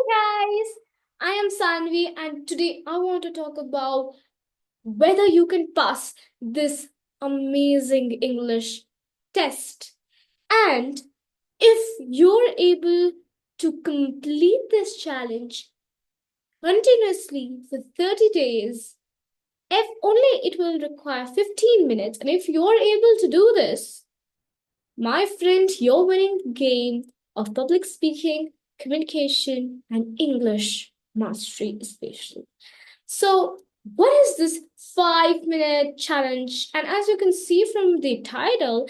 Guys, I am Sanvi, and today I want to talk about whether you can pass this amazing English test. And if you're able to complete this challenge continuously for 30 days, if only it will require 15 minutes, and if you're able to do this, my friend, you're winning the game of public speaking, communication, and English mastery, especially. So, what is this 5 minute challenge? And as you can see from the title,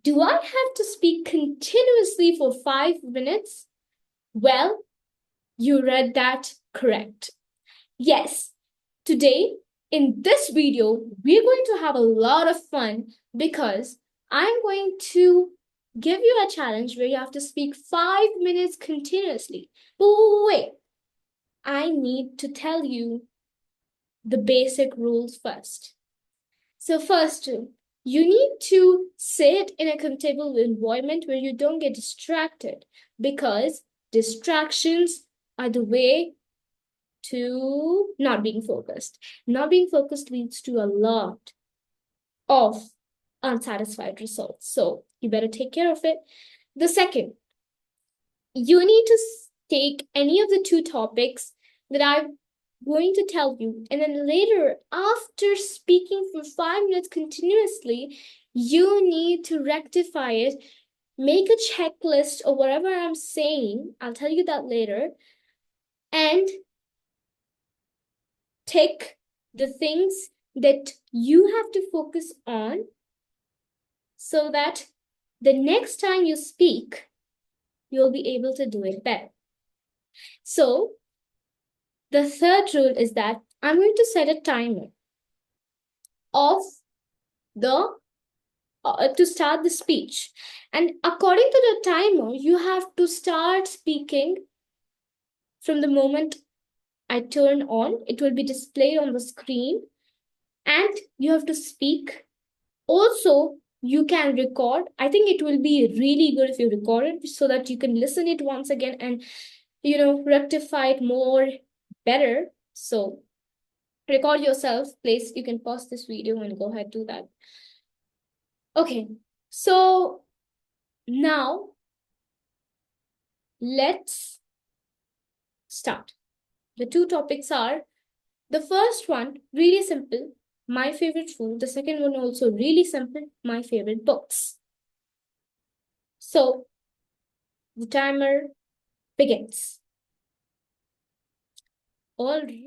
do I have to speak continuously for 5 minutes? Well, you read that correct. Yes, today in this video, we're going to have a lot of fun because I'm going to give you a challenge where you have to speak 5 minutes continuously. But wait, I need to tell you the basic rules first. So first, you need to sit in a comfortable environment where you don't get distracted because distractions are the way to not being focused. Not being focused leads to a lot of unsatisfied results. So you better take care of it. The second, you need to take any of the two topics that I'm going to tell you. And then later, after speaking for 5 minutes continuously, you need to rectify it. Make a checklist of whatever I'm saying. I'll tell you that later. And take the things that you have to focus on so that the next time you speak, you'll be able to do it better. So, the third rule is that I'm going to set a timer of the to start the speech. And according to the timer, you have to start speaking from the moment I turn on. It will be displayed on the screen, and you have to speak. Also, you can record. I think it will be really good if you record it so that you can listen it once again and rectify it more better. So record yourself, please. You can pause this video and go ahead do that. Okay, so now let's start. The two topics are the first one, really simple, my favorite food. The second one, also really simple, my favorite books. So the timer begins. All right.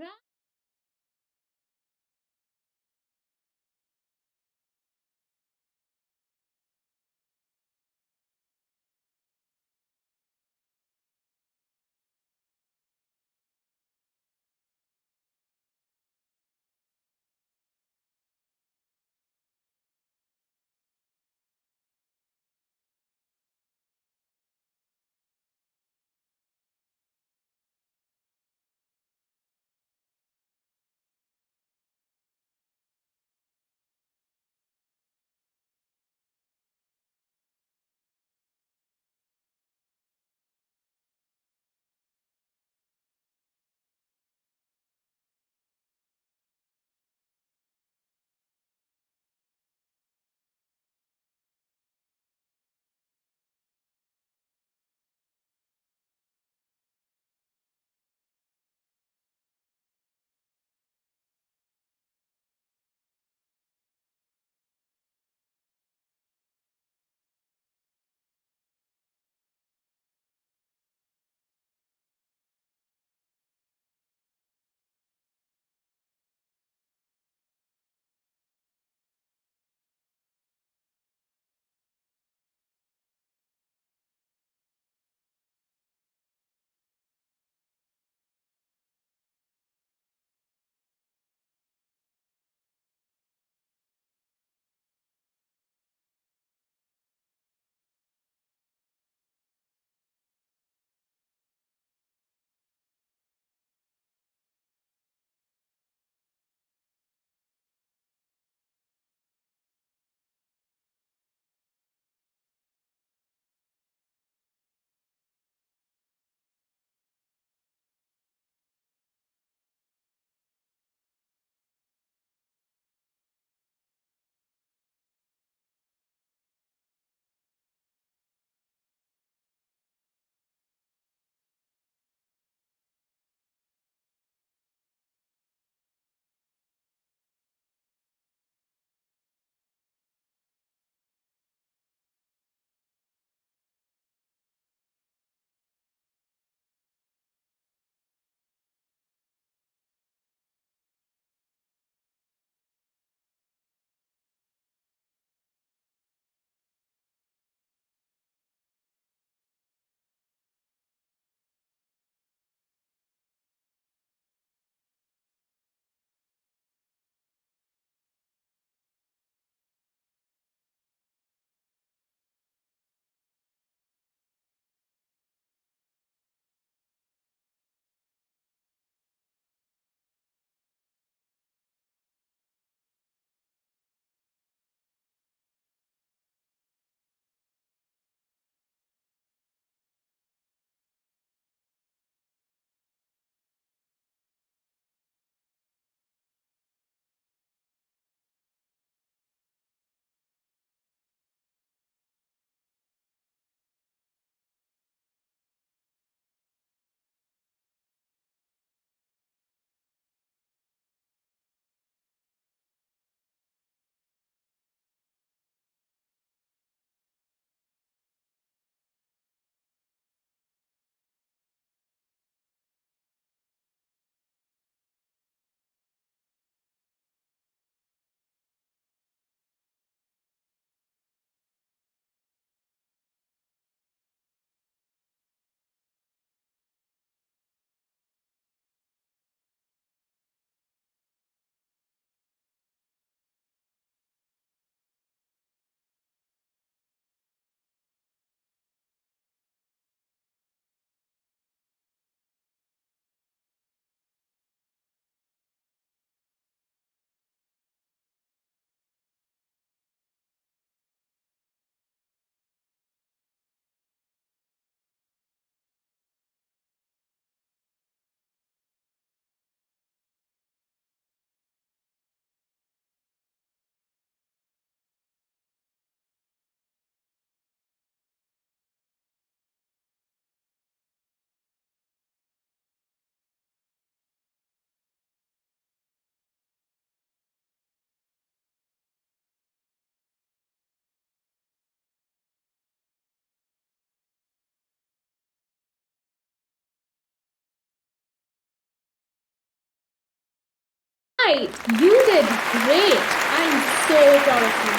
Right, you did great. I'm so proud of you.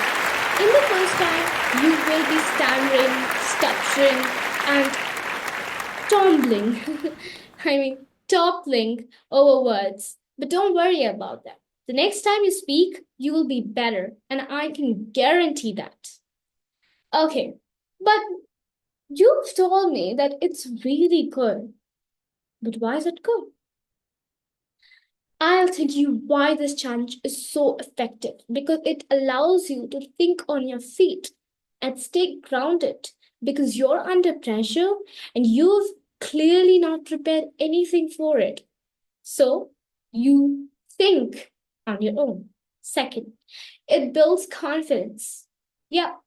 In the first time, you will be stammering, stuttering, and tumbling. I mean, toppling over words. But don't worry about that. The next time you speak, you will be better, and I can guarantee that. Okay, but you've told me that it's really good. But why is it good? I'll tell you why this challenge is so effective because it allows you to think on your feet and stay grounded because you're under pressure and you've clearly not prepared anything for it. So you think on your own. Second, it builds confidence. Yeah,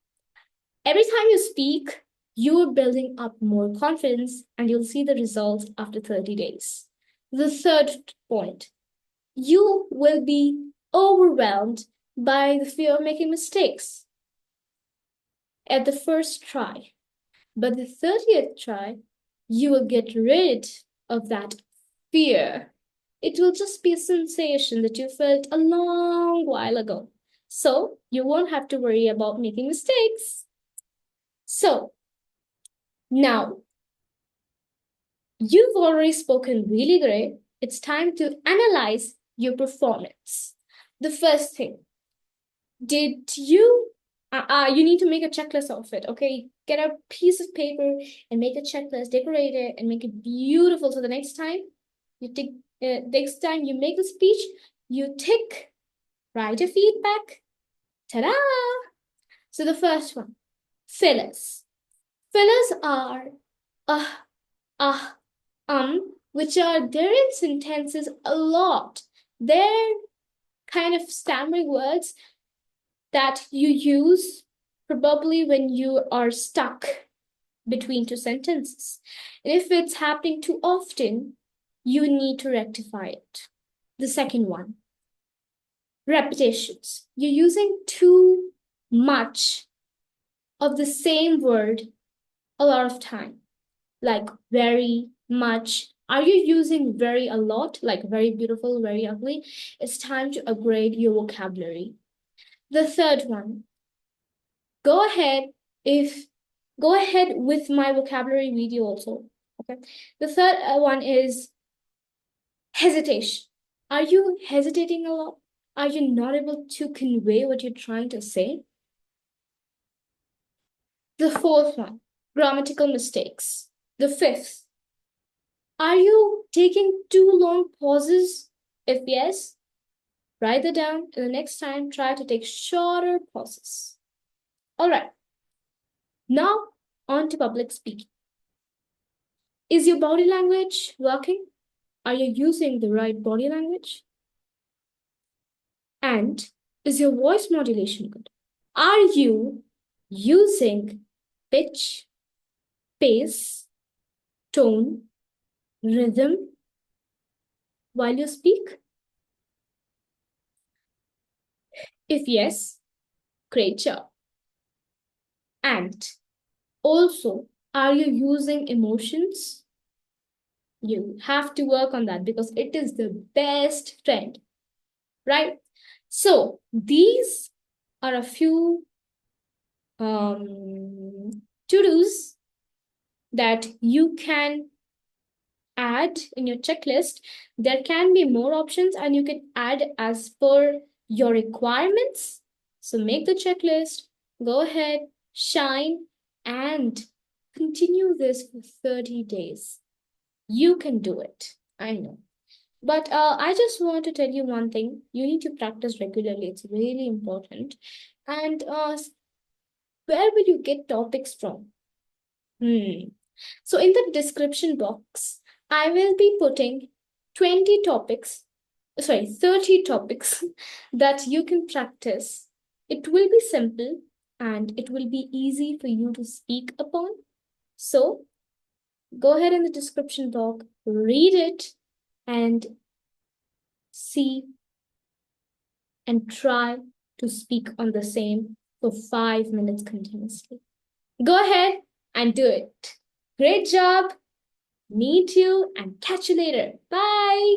every time you speak, you're building up more confidence and you'll see the results after 30 days. The third point, you will be overwhelmed by the fear of making mistakes at the first try. But the 30th try, you will get rid of that fear. It will just be a sensation that you felt a long while ago. So you won't have to worry about making mistakes. So now you've already spoken really great. It's time to analyze your performance. The first thing, did you need to make a checklist of it, okay? Get a piece of paper and make a checklist, decorate it, and make it beautiful. So the next time you make the speech, you tick, write a feedback. Ta-da! So the first one, fillers. Fillers are uh, uh, which are there in sentences a lot. They're kind of stammering words that you use probably when you are stuck between two sentences. And if it's happening too often, you need to rectify it. The second one, repetitions. You're using too much of the same word a lot of time, like very much. Are you using very a lot, like very beautiful, very ugly? It's time to upgrade your vocabulary. The third one, go ahead if go ahead with my vocabulary video also. Okay. The third one is hesitation. Are you hesitating a lot? Are you not able to convey what you're trying to say? The fourth one, grammatical mistakes. The fifth, are you taking too long pauses? If yes, write it down and the next time try to take shorter pauses. All right, now on to public speaking. Is your body language working? Are you using the right body language? And is your voice modulation good? Are you using pitch, pace, tone, rhythm while you speak? If yes, great job. And also, are you using emotions? You have to work on that because it is the best friend, right? So these are a few to-dos that you can add in your checklist. There can be more options and you can add as per your requirements. So make the checklist, go ahead, shine, and continue this for 30 days. You can do it. I know. But I just want to tell you one thing. You need to practice regularly. It's really important. And where will you get topics from? So in the description box, I will be putting 20 topics, 30 topics that you can practice. It will be simple and it will be easy for you to speak upon. So go ahead in the description box, read it, and see and try to speak on the same for 5 minutes continuously. Go ahead and do it. Great job. Meet you and catch you later. Bye.